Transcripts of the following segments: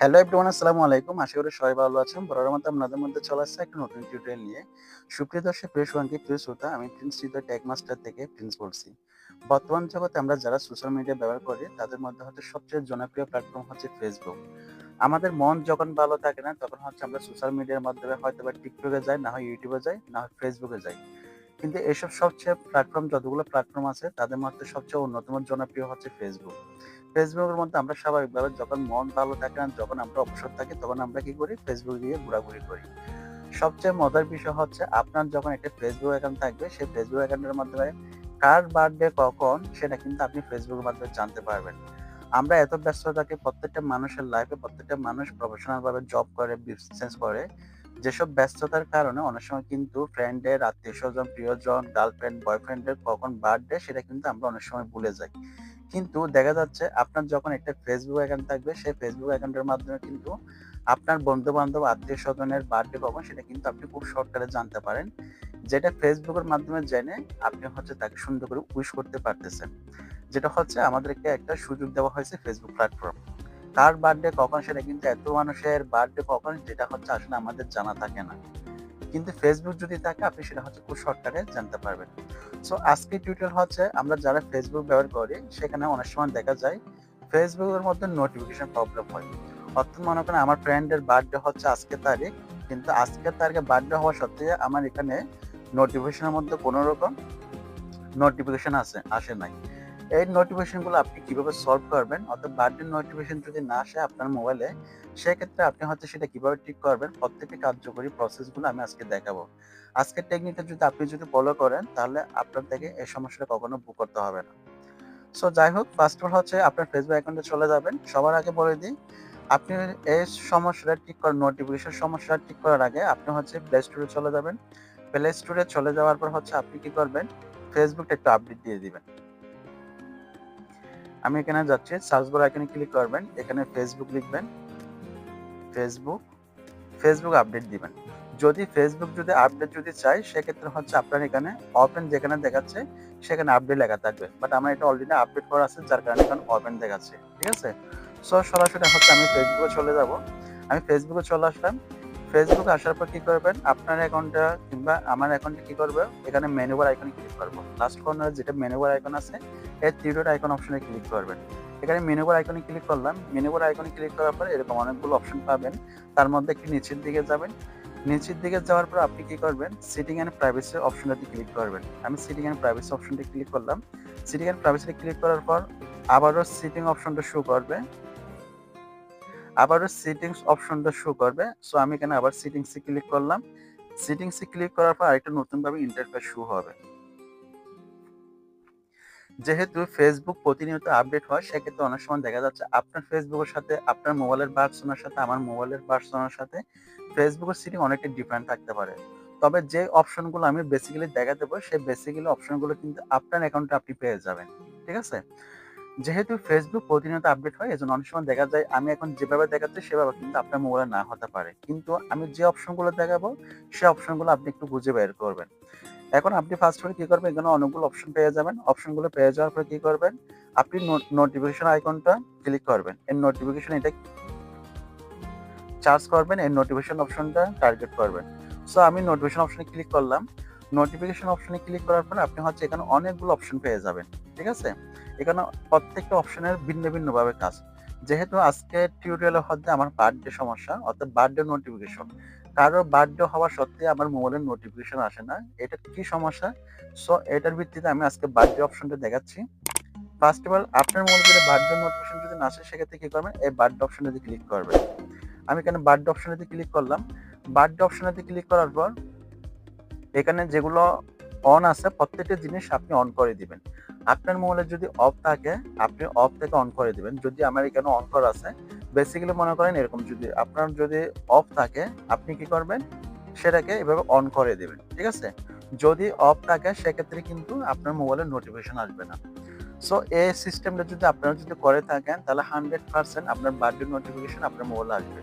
Hello everyone, আসসালামু আলাইকুম। আশা করি সবাই ভালো আছেন। বরাবরের মতো আপনাদের মধ্যে চলে আসছে একটা নতুন টিউটোরিয়াল নিয়ে। সুপ্রিয় দর্শক, প্রিয় শুভাকাঙ্ক্ষী, প্রিয় শ্রোতা, আমি প্রিন্স হৃদয় টেক মাস্টার থেকে প্রিন্স বলছি। বর্তমান জগতে আমরা যারা সোশ্যাল মিডিয়া ব্যবহার করি তাদের মধ্যে হচ্ছে সবচেয়ে জনপ্রিয় প্ল্যাটফর্ম হচ্ছে ফেসবুক। আমাদের মন যখন ভালো থাকে না তখন হচ্ছে আমরা সোশ্যাল মিডিয়ার মাধ্যমে হয়তোবা টিকটকে যাই, না হয় ইউটিউবে যাই, না হয় ফেসবুকে যাই। কিন্তু এসব সবচেয়ে প্ল্যাটফর্ম, যতগুলো প্ল্যাটফর্ম আছে তাদের মধ্যে সবচেয়ে অন্যতম জনপ্রিয় হচ্ছে ফেসবুক। ফেসবুকের মধ্যে আমরা স্বাভাবিকভাবে যখন মন ভালো থাকে না, যখন আমরা অবসর থাকি, তখন আমরা কি করি? ফেসবুক দিয়ে ঘোরাঘুরি করি। সবচেয়ে মজার বিষয় হচ্ছে আপনার যখন একটা ফেসবুক অ্যাকাউন্ট থাকবে, সেই ফেসবুক অ্যাকাউন্টের মাধ্যমে কার বার্থডে কখন সেটা কিন্তু আপনি ফেসবুকের মাধ্যমে জানতে পারবেন। আমরা এত ব্যস্ত থাকি, প্রত্যেকটা মানুষের লাইফে প্রত্যেকটা মানুষ প্রফেশনাল ভাবে জব করে, বিজনেস করে। যেসব ব্যস্ততার কারণে অনেক সময় কিন্তু ফ্রেন্ডের, আত্মীয়-স্বজন, প্রিয়জন, গার্লফ্রেন্ড, বয়ফ্রেন্ডের কখন বার্থডে সেটা কিন্তু আমরা অনেক সময় ভুলে যাই। কিন্তু দেখা যাচ্ছে আপনার যখন একটা ফেসবুক অ্যাকাউন্ট থাকবে, সেই ফেসবুক অ্যাকাউন্টের মাধ্যমে কিন্তু আপনার বন্ধু-বান্ধব, আত্মীয়-স্বজনের বার্থডে কখন সেটা কিন্তু আপনি খুব শর্টকাটে জানতে পারেন। যেটা ফেসবুকের মাধ্যমে জেনে আপনি হচ্ছে তাকে সুন্দর করে উইশ করতে পারতেছেন। যেটা হচ্ছে আমাদেরকে একটা সুযোগ দেওয়া হয়েছে ফেসবুক প্ল্যাটফর্ম। কার বার্থডে কখন সেটা কিন্তু এত মানুষের বার্থডে কখন যেটা হচ্ছে আসলে আমাদের জানা থাকে না। কিন্তু ফেসবুক যদি থাকে আপনি সেটা হচ্ছে খুব শর্টকাটে জানতে পারবেন। সো আজকের টিউটোরিয়াল হচ্ছে আমরা যারা ফেসবুক ব্যবহার করি সেখানে অনেক সময় দেখা যায় ফেসবুকের মধ্যে নোটিফিকেশন প্রবলেম হয়। অর্থাৎ মনে করেন আমার ফ্রেন্ডের বার্থডে হচ্ছে আজকের তারিখ, কিন্তু আজকের তারিখে বার্থডে হওয়া সত্ত্বেও আমার এখানে নোটিফিকেশনের মধ্যে কোনো রকম নোটিফিকেশন আসে নাই। এই নোটিফিকেশনগুলো আপনি কিভাবে সলভ করবেন? অর্থাৎ বার্থডে নোটিফিকেশন যদি না আসে আপনার মোবাইলে, সেক্ষেত্রে আপনি হচ্ছে সেটা কিভাবে ঠিক করবেন? প্রত্যেকটি কার্যকরী প্রসেসগুলো আমি আজকে দেখাবো। আজকের টেকনিকটা যদি আপনি ফলো করেন তাহলে আপনার থেকে এই সমস্যাটা কখনো ভোগ করতে হবে না। সো যাই হোক, ফার্স্ট অফ অল হচ্ছে আপনার ফেসবুক অ্যাকাউন্টে চলে যাবেন। সবার আগে বলে দিই, আপনি এই সমস্যাটা ঠিক করার, নোটিফিকেশন সমস্যাটা ঠিক করার আগে আপনি হচ্ছে প্লে স্টোরে চলে যাবেন। প্লে স্টোরে চলে যাওয়ার পর হচ্ছে আপনি কি করবেন? ফেসবুকটা একটু আপডেট দিয়ে দিবেন। আমি এখানে যাচ্ছি, সার্চ বার আইকনে ক্লিক করবেন, এখানে ফেসবুক লিখবেন, ফেসবুক, ফেসবুক আপডেট দিবেন। যদি ফেসবুক আপডেট চাই সেক্ষেত্রে হচ্ছে আপনার এখানে ওপেন যেখানে দেখাচ্ছে সেখানে আপডেট লেখা থাকবে, বাট আমার এটা অলরেডি আপডেট করা আছে যার কারণে এখন ওপেন দেখাচ্ছে। ঠিক আছে? সো সরাসরি হচ্ছে আমি ফেসবুকে চলে যাব। আমি ফেসবুকে চলে আসলাম। ফেসবুকে আসার পর কি করবেন? আপনার অ্যাকাউন্টটা কিংবা আমার অ্যাকাউন্টে কি করবে? এখানে মেনু বার আইকনে ক্লিক করব। লাস্ট কর্নারে যেটা মেনু বার আইকন আছে, এই থ্রি ডট আইকন অপশনে ক্লিক করবেন। এখানে মেনু বার আইকনে ক্লিক করলাম। মেনু বার আইকনে ক্লিক করার পর এরকম অনেকগুলো অপশন পাবেন। তার মধ্যে একটু নিচের দিকে যাবেন। নিচের দিকে যাওয়ার পর আপনি কি করবেন? সেটিং এন্ড প্রাইভেসি অপশনটাতে ক্লিক করবেন। আমি সেটিং এন্ড প্রাইভেসি অপশনটা ক্লিক করলাম। সেটিং এন্ড প্রাইভেসিতে ক্লিক করার পর আবারও সেটিং অপশনটা শো করবে। আবারও সেটিংস অপশনটা শো করবে। সো আমি এখানে আবার সেটিংসে ক্লিক করলাম। সেটিংসে ক্লিক করার পর আরেকটা নতুনভাবে ইন্টারফেস শো হবে। যেহেতু ফেসবুক প্রতিনিয়ত আপডেট হয়, সেক্ষেত্রে অনেক সময় দেখা যাচ্ছে আপনার ফেসবুকের সাথে, আপনার মোবাইলের ভার্সনের সাথে আমার মোবাইলের ভার্সনের সাথে ফেসবুকের সেটিং অনেকটা ডিফারেন্ট থাকতে পারে। তবে যে অপশনগুলো আমি বেসিক্যালি দেখা দেবো, সেই বেসিক্যালি অপশনগুলো কিন্তু আপনার অ্যাকাউন্টে আপনি পেয়ে যাবেন। ঠিক আছে? যেহেতু ফেসবুক প্রতিনিয়ত আপডেট হয়, এজন্য অনেক সময় দেখা যায় আমি এখন যেভাবে দেখাচ্ছি সেভাবে কিন্তু আপনার মোবাইলে না হতে পারে। কিন্তু আমি যে অপশনগুলো দেখাবো, সেই অপশনগুলো আপনি একটু বুঝে বের করবেন। এখন আপনি ফার্স্ট কি করবেন? এখানে অনেকগুলো অপশন পেয়ে যাবেন। অপশনগুলো পেয়ে যাওয়ার পরে কি করবেন? আপনি নোটিফিকেশন আইকনটা ক্লিক করবেন। এই নোটিফিকেশন এটা চার্জ করবেন, এই নোটিফিকেশন অপশনটা টার্গেট করবেন। সো আমি নোটিফিকেশন অপশনে ক্লিক করলাম। নোটিফিকেশন অপশনে ক্লিক করার পরে আপনি হচ্ছে এখানে অনেকগুলো অপশন পেয়ে যাবেন। ঠিক আছে? এখানে প্রত্যেকটা অপশনের ভিন্ন ভাবে কাজ। যেহেতু আজকের টিউটোরিয়ালের মধ্যে আমার বার্থডে সমস্যা, অর্থাৎ বার্থডে নোটিফিকেশন। কারো বার্থডে হওয়া সত্ত্বেও আমার মোবাইলের নোটিফিকেশন আসে না। এটা কি সমস্যা? সো এটার ভিত্তিতে আমি আজকে বার্থডে অপশনটা দেখাচ্ছি। ফার্স্ট অফ অল আপনার মোবাইলে যদি বার্থডে নোটিফিকেশন যদি না আসে সেক্ষেত্রে কি করবেন? এই বার্থডে অপশনটাতে ক্লিক করবেন। আমি এখানে বার্থডে অপশনেতে ক্লিক করলাম। বার্থডে অপশনেতে ক্লিক করার পর এখানে যেগুলো অন আছে প্রত্যেকটা জিনিস আপনি অন করে দিবেন। আপনার মোবাইলে যদি অফ থাকে আপনি অফ থেকে অন করে দিবেন। যদি আমার এখানে অন করা আছে, বেসিক্যালি মনে করেন এরকম, যদি আপনার অফ থাকে আপনি কি করবেন? সেটাকে এভাবে অন করে দিবেন। ঠিক আছে? যদি অফ থাকে সেক্ষেত্রে কিন্তু আপনার মোবাইলে নোটিফিকেশন আসবে না। সো এই সিস্টেমটা যদি আপনারা করে থাকেন তাহলে 100% আপনার বার্থডে নোটিফিকেশন আপনার মোবাইলে আসবে।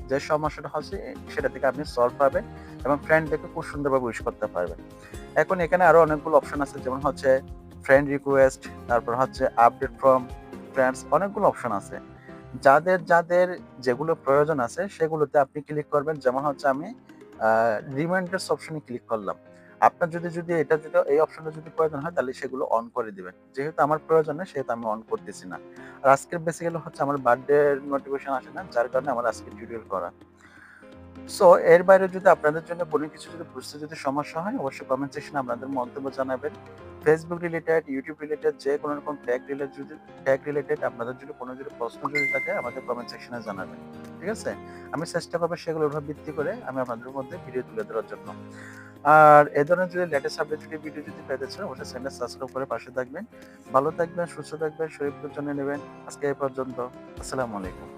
যে সমস্যাটা হচ্ছে সেটা থেকে আপনি সলভ পাবেন এবং ফ্রেন্ডদেরকে খুব সুন্দরভাবে উইশ করতে পারবেন। এখন এখানে আরো অনেকগুলো অপশন আছে, যেমন হচ্ছে ফ্রেন্ড রিকোয়েস্ট, তারপর হচ্ছে আপডেট ফ্রম ফ্রেন্ডস, অনেকগুলো অপশন আছে। যাদের যেগুলো প্রয়োজন আছে সেগুলোতে আপনি ক্লিক করবেন। যেমন হচ্ছে আমি আ রিমাইন্ডারস অপশনে ক্লিক করলাম। আপনার যদি এটা যদি এই অপশনটা যদি প্রয়োজন হয় তাহলে সেগুলো অন করে দিবেন। যেহেতু আমার প্রয়োজন নেই সেহেতু আমি অন করতেছি না। আর আজকের বেসিক্যালি হচ্ছে আমার বার্থডে নোটিফিকেশন আসে না। যার কারণে আমার আজকে টিউটোরিয়াল করা। সো এর বাইরে যদি আপনাদের জন্য কোনো কিছু যদি বুঝতে যদি সমস্যা হয় অবশ্যই কমেন্ট সেকশনে আপনাদের মন্তব্য জানাবেন। Facebook রিলেটেড, YouTube রিলেটেড যে কোনো রকম ট্যাগ রিলেটেড আপনাদের যদি কোনো প্রশ্ন যদি থাকে আমাকে কমেন্ট সেকশনে জানাবেন। ঠিক আছে? আমি চেষ্টা করব সেগুলোর উপর ভিত্তি করে আমি আপনাদের মধ্যে ভিডিও তুলে ধরার জন্য। আর এ ধরনের যদি লেটেস্ট আপডেটেড ভিডিও যদি পেতে চান অবশ্যই চ্যানেলটা সাবস্ক্রাইব করে পাশে থাকবেন। ভালো থাকবেন, সুস্থ থাকবেন, শরীর যত্ন নেবেন। আজকে এই পর্যন্ত। আসসালামু আলাইকুম।